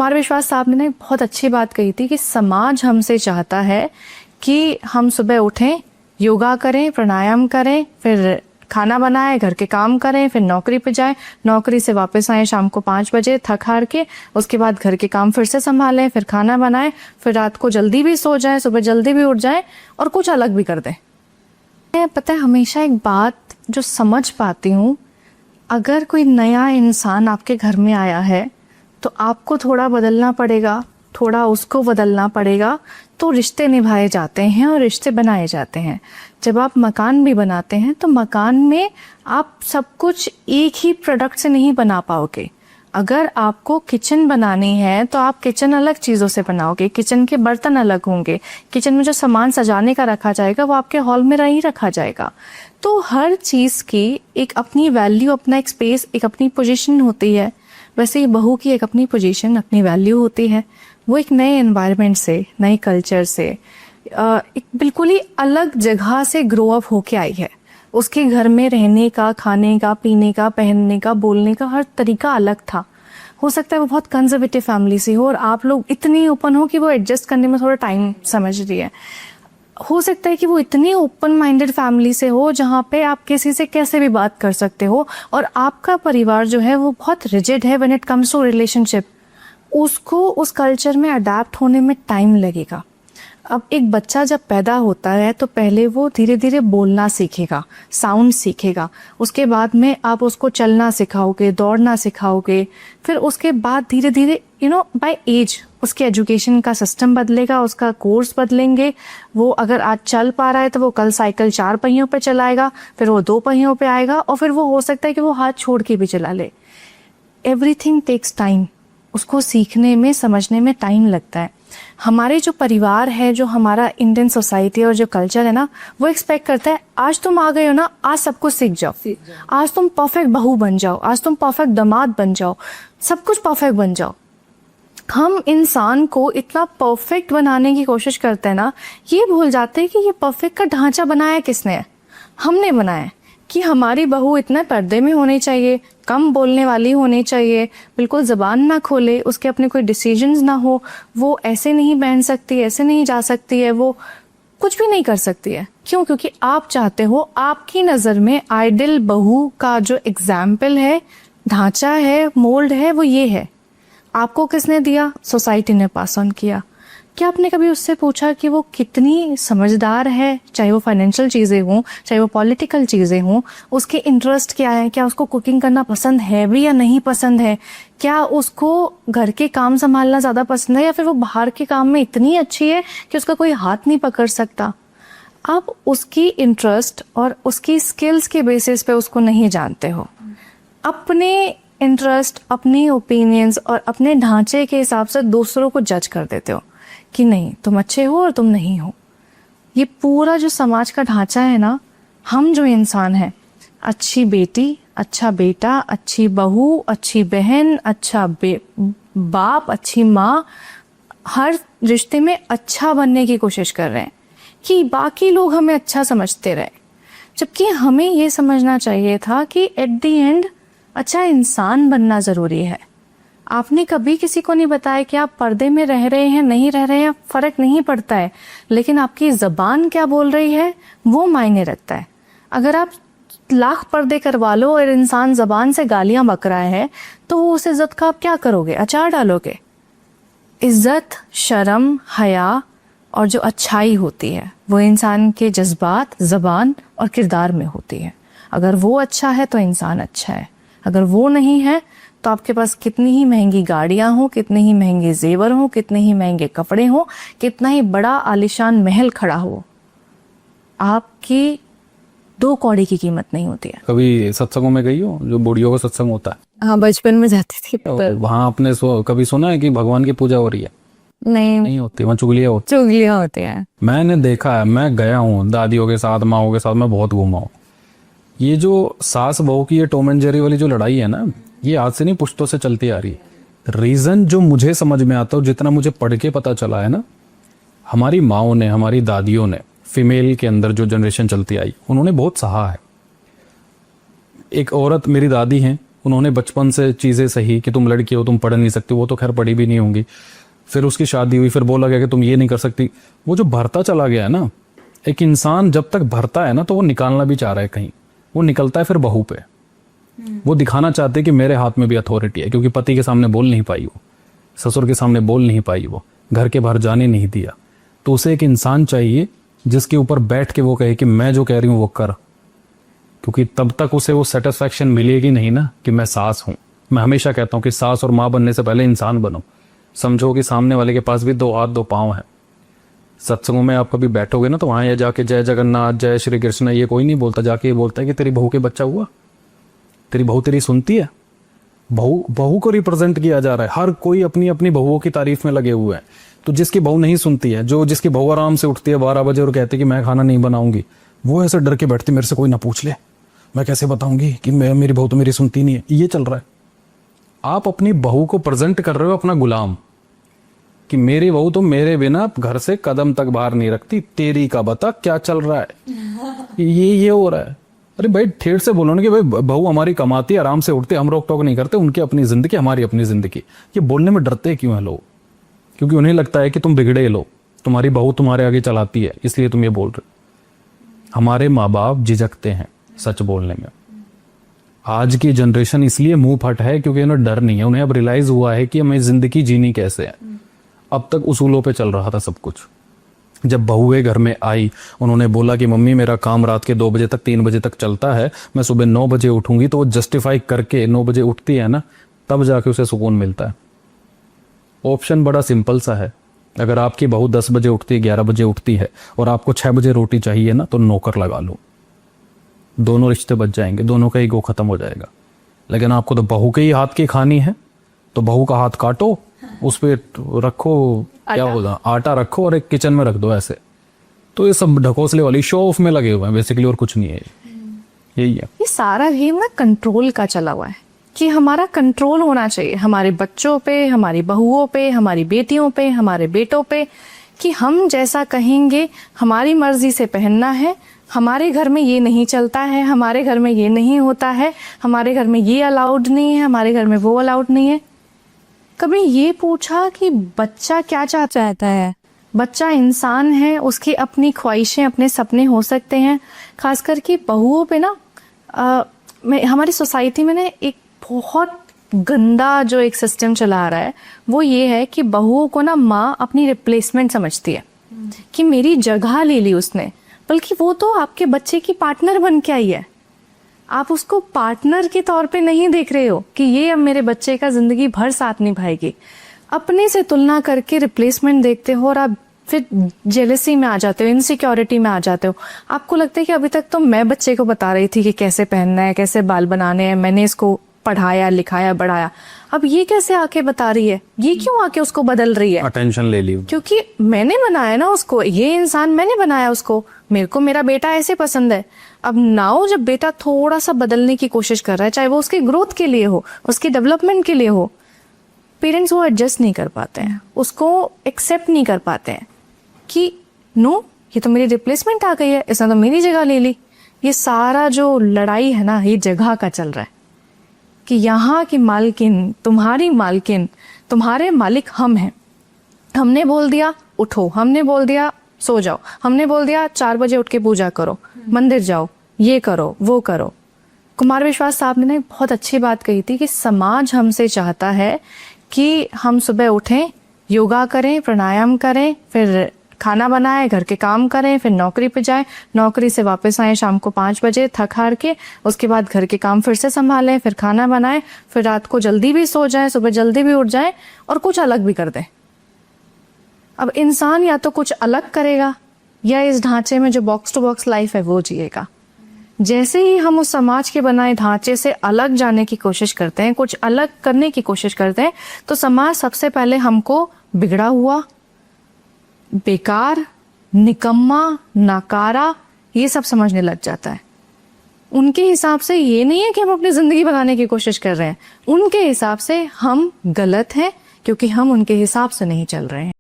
कुमार विश्वास साहब ने ना एक बहुत अच्छी बात कही थी कि समाज हमसे चाहता है कि हम सुबह उठें, योगा करें, प्राणायाम करें, फिर खाना बनाएं, घर के काम करें, फिर नौकरी पे जाएं, नौकरी से वापस आएं शाम को 5 बजे थक हार के, उसके बाद घर के काम फिर से संभालें, फिर खाना बनाएं, फिर रात को जल्दी भी सो जाएं, सुबह जल्दी भी उठ जाएं और कुछ अलग भी कर दें। पता है, हमेशा एक बात जो समझ पाती हूँ, अगर कोई नया इंसान आपके घर में आया है तो आपको थोड़ा बदलना पड़ेगा, थोड़ा उसको बदलना पड़ेगा, तो रिश्ते निभाए जाते हैं और रिश्ते बनाए जाते हैं। जब आप मकान भी बनाते हैं तो मकान में आप सब कुछ एक ही प्रोडक्ट से नहीं बना पाओगे। अगर आपको किचन बनानी है तो आप किचन अलग चीज़ों से बनाओगे, किचन के बर्तन अलग होंगे, किचन में जो सामान सजाने का रखा जाएगा वो आपके हॉल में ही रखा जाएगा। तो हर चीज़ की एक अपनी वैल्यू, अपना एक स्पेस, एक अपनी पोजीशन होती है। वैसे ही बहू की एक अपनी पोजीशन, अपनी वैल्यू होती है। वो एक नए एनवायरनमेंट से, नए कल्चर से, एक बिल्कुल ही अलग जगह से ग्रो अप होके आई है। उसके घर में रहने का, खाने का, पीने का, पहनने का, बोलने का हर तरीका अलग था। हो सकता है वो बहुत कंजर्वेटिव फैमिली से हो और आप लोग इतनी ओपन हो कि वो एडजस्ट करने में थोड़ा टाइम समझ रही है। हो सकता है कि वो इतनी ओपन माइंडेड फैमिली से हो जहाँ पे आप किसी से कैसे भी बात कर सकते हो, और आपका परिवार जो है वो बहुत रिजिड है when it comes to relationship. उसको उस कल्चर में अडेप्ट होने में टाइम लगेगा। अब एक बच्चा जब पैदा होता है तो पहले वो धीरे धीरे बोलना सीखेगा, साउंड सीखेगा, उसके बाद में आप उसको चलना सिखाओगे, दौड़ना सिखाओगे, फिर उसके बाद धीरे धीरे बाय एज उसके एजुकेशन का सिस्टम बदलेगा, उसका कोर्स बदलेंगे। वो अगर आज चल पा रहा है तो वो कल साइकिल 4 पहियों पे चलाएगा, फिर वो 2 पहियों पे आएगा, और फिर वो हो सकता है कि वो हाथ छोड़ के भी चला ले। Everything takes time. उसको सीखने में, समझने में टाइम लगता है। हमारे जो परिवार है, जो हमारा इंडियन सोसाइटी और जो कल्चर है ना, वो एक्सपेक्ट करता है आज तुम आ गए हो ना, आज सब कुछ सीख जाओ, आज तुम परफेक्ट बहू बन जाओ, आज तुम परफेक्ट दामाद बन जाओ, सब कुछ परफेक्ट बन जाओ। हम इंसान को इतना परफेक्ट बनाने की कोशिश करते हैं ना, ये भूल जाते हैं कि ये परफेक्ट का ढांचा बनाया किसने है? हमने बनाया है। कि हमारी बहू इतने पर्दे में होनी चाहिए, कम बोलने वाली होनी चाहिए, बिल्कुल ज़बान ना खोले, उसके अपने कोई डिसीजंस ना हो, वो ऐसे नहीं पहन सकती, ऐसे नहीं जा सकती है, वो कुछ भी नहीं कर सकती है। क्यों? क्योंकि आप चाहते हो, आपकी नज़र में आइडियल बहू का जो एग्जाम्पल है, ढांचा है, मोल्ड है, वो ये है। आपको किसने दिया? सोसाइटी ने पास ऑन किया। क्या आपने कभी उससे पूछा कि वो कितनी समझदार है? चाहे वो फाइनेंशियल चीज़ें हों, चाहे वो पॉलिटिकल चीज़ें हों, उसके इंटरेस्ट क्या है? क्या उसको कुकिंग करना पसंद है भी या नहीं पसंद है? क्या उसको घर के काम संभालना ज़्यादा पसंद है, या फिर वो बाहर के काम में इतनी अच्छी है कि उसका कोई हाथ नहीं पकड़ सकता? आप उसकी इंटरेस्ट और उसकी स्किल्स के बेसिस पे उसको नहीं जानते हो। अपने इंटरेस्ट, अपनी ओपिनियंस और अपने ढांचे के हिसाब से दूसरों को जज कर देते हो कि नहीं तुम अच्छे हो और तुम नहीं हो। ये पूरा जो समाज का ढांचा है ना, हम जो इंसान हैं, अच्छी बेटी, अच्छा बेटा, अच्छी बहू, अच्छी बहन, अच्छा बाप, अच्छी माँ, हर रिश्ते में अच्छा बनने की कोशिश कर रहे हैं कि बाकी लोग हमें अच्छा समझते रहे। जबकि हमें ये समझना चाहिए था कि एट द एंड अच्छा इंसान बनना ज़रूरी है। आपने कभी किसी को नहीं बताया कि आप पर्दे में रह रहे हैं, नहीं रह रहे हैं, फर्क नहीं पड़ता है, लेकिन आपकी ज़बान क्या बोल रही है वो मायने रखता है। अगर आप लाख पर्दे करवा लो और इंसान ज़बान से गालियां बक रहा है तो उस इज्जत का आप क्या करोगे? अचार डालोगे? इज्जत, शर्म, हया और जो अच्छाई होती है वो इंसान के जज्बात, ज़बान और किरदार में होती है। अगर वो अच्छा है तो इंसान अच्छा है, अगर वो नहीं है तो आपके पास कितनी ही महंगी गाड़ियां हो, कितने ही महंगे जेवर हो, कितने ही महंगे कपड़े हो, कितना ही बड़ा आलिशान महल खड़ा हो, आपकी 2 कौड़ी की कीमत नहीं होती है। कभी सत्संगों में गई हो, जो बूढ़ियों का सत्संग होता है? हाँ, बचपन में जाती थी। पर वहाँ आपने कभी सुना है कि भगवान की पूजा हो रही है? नहीं होती, वहाँ चुगलियाँ होती है। मैंने देखा है, मैं गया हूँ दादियों के साथ, माओ के साथ, मैं बहुत घूमा हूँ। ये जो सास बहू की ये टॉम एंड जेरी वाली जो लड़ाई है ना, ये आज से नहीं, पुश्तों से चलती आ रही है। रीजन जो मुझे समझ में आता है, जितना मुझे पढ़ के पता चला है ना, हमारी माओ ने, हमारी दादियों ने, फीमेल के अंदर जो जनरेशन चलती आई, उन्होंने बहुत सहा है। एक औरत, मेरी दादी हैं, उन्होंने बचपन से चीज़ें सही कि तुम लड़की हो, तुम पढ़ नहीं सकती, वो तो खैर पढ़ी भी नहीं होंगी। फिर उसकी शादी हुई, फिर बोला गया कि तुम ये नहीं कर सकती। वो जो भरता चला गया है ना, एक इंसान जब तक भरता है ना तो वो निकालना भी चाह रहा है कहीं, वो निकलता है फिर बहू पे। वो दिखाना चाहते हैं कि मेरे हाथ में भी अथॉरिटी है, क्योंकि पति के सामने बोल नहीं पाई वो, ससुर के सामने बोल नहीं पाई वो, घर के बाहर जाने नहीं दिया। तो उसे एक इंसान चाहिए जिसके ऊपर बैठ के वो कहे कि मैं जो कह रही हूँ वो कर, क्योंकि तब तक उसे वो सेटिस्फैक्शन मिलेगी नहीं ना कि मैं सास हूं। मैं हमेशा कहता हूं कि सास और मां बनने से पहले इंसान बनो। समझो कि सामने वाले के पास भी 2 हाथ 2 पांव है। सत्संगों में आप कभी बैठोगे ना तो वहां ये जाके जय जगन्नाथ, जय श्री कृष्ण, ये कोई नहीं बोलता, जाके ये बोलता है कि तेरी बहू के बच्चा हुआ, तेरी बहू तेरी सुनती है। बहू को रिप्रेजेंट किया जा रहा है। हर कोई अपनी अपनी बहुओं की तारीफ में लगे हुए हैं। तो जिसकी बहू नहीं सुनती है, जिसकी बहू आराम से उठती है 12 बजे और कहती है कि मैं खाना नहीं बनाऊंगी, वो ऐसे डर के बैठती, मेरे से कोई ना पूछ ले, मैं कैसे बताऊंगी कि मेरी बहू तो मेरी सुनती नहीं है। ये चल रहा है। आप अपनी बहू को प्रेजेंट कर रहे हो अपना गुलाम, कि मेरी बहू तो मेरे बिना घर से कदम तक बाहर नहीं रखती, तेरी का बता क्या चल रहा है। ये हो रहा है। अरे भाई ठेठ से बोलो ना कि भाई बहू हमारी कमाती है, आराम से उठते, हम रोक टोक नहीं करते, उनकी अपनी जिंदगी, हमारी अपनी जिंदगी। ये बोलने में डरते क्यों हैं लोग? क्योंकि उन्हें लगता है कि तुम बिगड़े लो, तुम्हारी बहू तुम्हारे आगे चलाती है, इसलिए तुम ये बोल रहे हो। हमारे माँ बाप झिझकते हैं सच बोलने में। आज की जनरेशन इसलिए मुंह फट है क्योंकि उन्हें डर नहीं है। उन्हें अब रियलाइज हुआ है कि हमें जिंदगी जीनी कैसे है। अब तक उसूलों पे चल रहा था सब कुछ। जब बहुएं घर में आई, उन्होंने बोला कि मम्मी मेरा काम रात के 2 बजे तक 3 बजे तक चलता है, मैं सुबह 9 बजे उठूंगी, तो वो जस्टिफाई करके 9 बजे उठती है ना, तब जाके उसे सुकून मिलता है। ऑप्शन बड़ा सिंपल सा है। अगर आपकी बहू 10 बजे उठती है, 11 बजे उठती है और आपको 6 बजे रोटी चाहिए ना, तो नौकर लगा लो। दोनों रिश्ते बच जाएंगे, दोनों का ईगो खत्म हो जाएगा। लेकिन आपको तो बहू के ही हाथ की खानी है, तो बहू का हाथ काटो, उस पर रखो क्या होगा, आटा रखो और एक किचन में रख दो ऐसे। तो ये सब ढकोसले वाली शो ऑफ में लगे हुए हैं बेसिकली, और कुछ नहीं है। यही है। ये सारा गेम ना कंट्रोल का चला हुआ है कि हमारा कंट्रोल होना चाहिए हमारे बच्चों पे, हमारी बहुओं पे, हमारी बेटियों पे, हमारे बेटों पे, कि हम जैसा कहेंगे हमारी मर्जी से पहनना है, हमारे घर में ये नहीं चलता है, हमारे घर में ये नहीं होता है, हमारे घर में ये अलाउड नहीं है, हमारे घर में वो अलाउड नहीं है। कभी ये पूछा कि बच्चा क्या चाहता है? बच्चा इंसान है, उसकी अपनी ख्वाहिशें, अपने सपने हो सकते हैं। खास करके बहुओं पे ना हमारी सोसाइटी में ना एक बहुत गंदा जो एक सिस्टम चला आ रहा है, वो ये है कि बहुओं को ना माँ अपनी रिप्लेसमेंट समझती है कि मेरी जगह ले ली उसने, बल्कि वो तो आपके बच्चे की पार्टनर बन के आई है। आप उसको पार्टनर के तौर पे नहीं देख रहे हो कि ये अब मेरे बच्चे का जिंदगी भर साथ निभाएगी। अपने से तुलना करके रिप्लेसमेंट देखते हो और आप फिर जेलसी में आ जाते हो, इनसिक्योरिटी में आ जाते हो। आपको लगता है कि अभी तक तो मैं बच्चे को बता रही थी कि कैसे पहनना है, कैसे बाल बनाने हैं, मैंने इसको पढ़ाया, लिखाया, बढ़ाया, अब ये कैसे आके बता रही है? ये क्यों आके उसको बदल रही है? अटेंशन ले ली, क्योंकि मैंने बनाया ना उसको, ये इंसान मैंने बनाया उसको, मेरे को मेरा बेटा ऐसे पसंद है। अब नाउ जब बेटा थोड़ा सा बदलने की कोशिश कर रहा है, चाहे वो उसके ग्रोथ के लिए हो, उसके डेवलपमेंट के लिए हो, पेरेंट्स वो एडजस्ट नहीं कर पाते हैं, उसको एक्सेप्ट नहीं कर पाते हैं कि नो, ये तो मेरी रिप्लेसमेंट आ गई है, इसने तो मेरी जगह ले ली। ये सारा जो लड़ाई है ना, ये जगह का चल रहा है कि यहाँ की मालकिन, तुम्हारी मालकिन, तुम्हारे मालिक हम हैं। हमने बोल दिया उठो, हमने बोल दिया सो जाओ, हमने बोल दिया 4 बजे उठ के पूजा करो, मंदिर जाओ, ये करो, वो करो। कुमार विश्वास साहब ने बहुत अच्छी बात कही थी कि समाज हमसे चाहता है कि हम सुबह उठें, योगा करें, प्राणायाम करें, फिर खाना बनाएं, घर के काम करें, फिर नौकरी पे जाएं, नौकरी से वापस आए शाम को 5 बजे थक हार के, उसके बाद घर के काम फिर से संभालें, फिर खाना बनाएं, फिर रात को जल्दी भी सो जाएं, सुबह जल्दी भी उठ जाएं और कुछ अलग भी कर दें। अब इंसान या तो कुछ अलग करेगा या इस ढांचे में जो बॉक्स टू बॉक्स लाइफ है वो जिएगा। जैसे ही हम उस समाज के बनाए ढांचे से अलग जाने की कोशिश करते हैं, कुछ अलग करने की कोशिश करते हैं, तो समाज सबसे पहले हमको बिगड़ा हुआ, बेकार, निकम्मा, नाकारा, ये सब समझने लग जाता है। उनके हिसाब से ये नहीं है कि हम अपनी जिंदगी बनाने की कोशिश कर रहे हैं, उनके हिसाब से हम गलत हैं क्योंकि हम उनके हिसाब से नहीं चल रहे हैं।